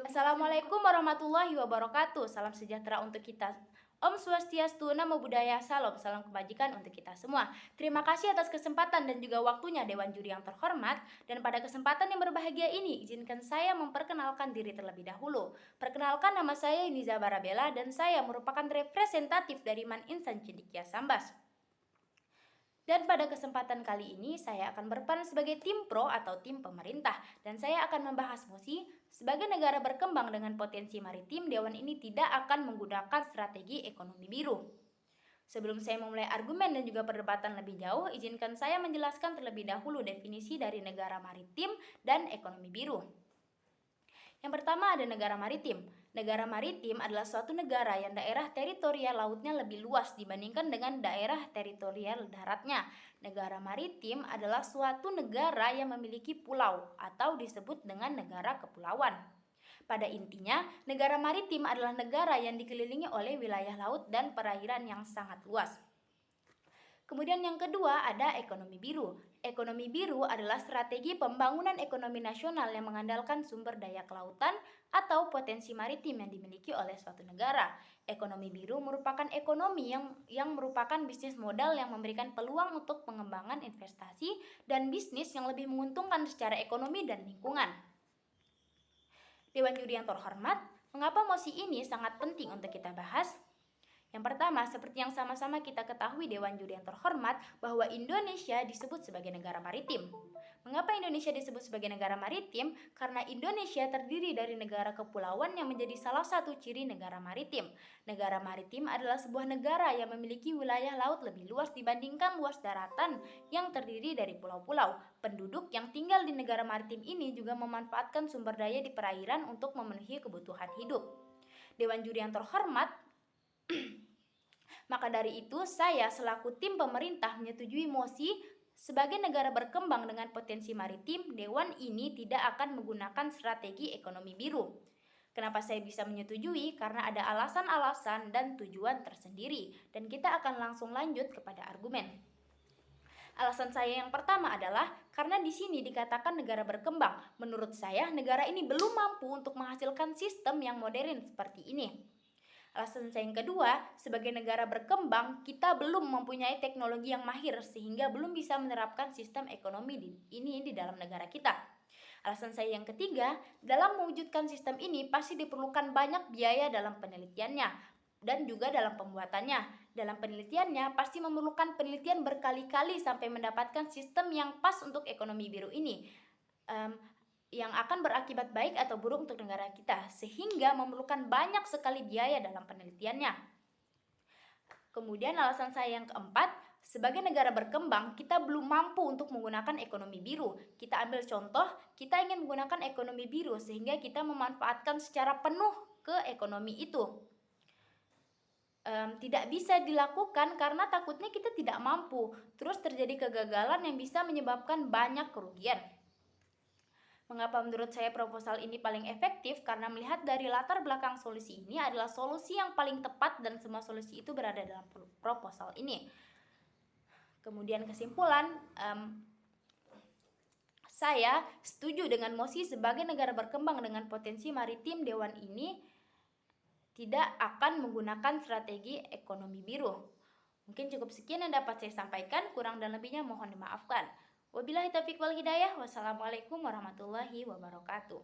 Assalamualaikum warahmatullahi wabarakatuh. Salam sejahtera untuk kita. Om Swastiastu, Namo Buddhaya, Salam, salam kebajikan untuk kita semua. Terima kasih atas kesempatan dan juga waktunya Dewan Juri yang terhormat. Dan pada kesempatan yang berbahagia ini, izinkan saya memperkenalkan diri terlebih dahulu. Perkenalkan, nama saya Iniza Barabella dan saya merupakan representatif dari Man Insan Cendekia Sambas. Dan pada kesempatan kali ini saya akan berperan sebagai tim pro atau tim pemerintah dan saya akan membahas mosi sebagai negara berkembang dengan potensi maritim, Dewan ini tidak akan menggunakan strategi ekonomi biru. Sebelum saya memulai argumen dan juga perdebatan lebih jauh, izinkan saya menjelaskan terlebih dahulu definisi dari negara maritim dan ekonomi biru. Yang pertama ada negara maritim. Negara maritim adalah suatu negara yang daerah teritorial lautnya lebih luas dibandingkan dengan daerah teritorial daratnya. Negara maritim adalah suatu negara yang memiliki pulau atau disebut dengan negara kepulauan. Pada intinya, negara maritim adalah negara yang dikelilingi oleh wilayah laut dan perairan yang sangat luas. Kemudian yang kedua ada ekonomi biru. Ekonomi biru adalah strategi pembangunan ekonomi nasional yang mengandalkan sumber daya kelautan atau potensi maritim yang dimiliki oleh suatu negara. Ekonomi biru merupakan ekonomi yang merupakan bisnis modal yang memberikan peluang untuk pengembangan investasi dan bisnis yang lebih menguntungkan secara ekonomi dan lingkungan. Dewan Juri yang terhormat, mengapa mosi ini sangat penting untuk kita bahas? Yang pertama, seperti yang sama-sama kita ketahui Dewan Juri yang terhormat bahwa Indonesia disebut sebagai negara maritim. Mengapa Indonesia disebut sebagai negara maritim? Karena Indonesia terdiri dari negara kepulauan yang menjadi salah satu ciri negara maritim. Negara maritim adalah sebuah negara yang memiliki wilayah laut lebih luas dibandingkan luas daratan yang terdiri dari pulau-pulau. Penduduk yang tinggal di negara maritim ini juga memanfaatkan sumber daya di perairan untuk memenuhi kebutuhan hidup. Dewan Juri yang terhormat, maka dari itu saya selaku tim pemerintah menyetujui mosi sebagai negara berkembang dengan potensi maritim, Dewan ini tidak akan menggunakan strategi ekonomi biru. Kenapa saya bisa menyetujui? Karena ada alasan-alasan dan tujuan tersendiri dan kita akan langsung lanjut kepada argumen. Alasan saya yang pertama adalah karena di sini dikatakan negara berkembang. Menurut saya negara ini belum mampu untuk menghasilkan sistem yang modern seperti ini. Alasan saya yang kedua, sebagai negara berkembang, kita belum mempunyai teknologi yang mahir sehingga belum bisa menerapkan sistem ekonomi ini di dalam negara kita. Alasan saya yang ketiga, dalam mewujudkan sistem ini pasti diperlukan banyak biaya dalam penelitiannya dan juga dalam pembuatannya. Dalam penelitiannya pasti memerlukan penelitian berkali-kali sampai mendapatkan sistem yang pas untuk ekonomi biru ini. Yang akan berakibat baik atau buruk untuk negara kita, sehingga memerlukan banyak sekali biaya dalam penelitiannya. Kemudian alasan saya yang keempat, sebagai negara berkembang, kita belum mampu untuk menggunakan ekonomi biru. Kita ambil contoh, kita ingin menggunakan ekonomi biru sehingga kita memanfaatkan secara penuh ke ekonomi itu. Tidak bisa dilakukan karena takutnya kita tidak mampu, terus terjadi kegagalan yang bisa menyebabkan banyak kerugian. Mengapa menurut saya proposal ini paling efektif? Karena melihat dari latar belakang solusi ini adalah solusi yang paling tepat dan semua solusi itu berada dalam proposal ini. Kemudian kesimpulan, saya setuju dengan mosi sebagai negara berkembang dengan potensi maritim, Dewan ini tidak akan menggunakan strategi ekonomi biru. Mungkin cukup sekian yang dapat saya sampaikan, kurang dan lebihnya mohon dimaafkan. Wabillahi taufiq wal hidayah. Wassalamualaikum warahmatullahi wabarakatuh.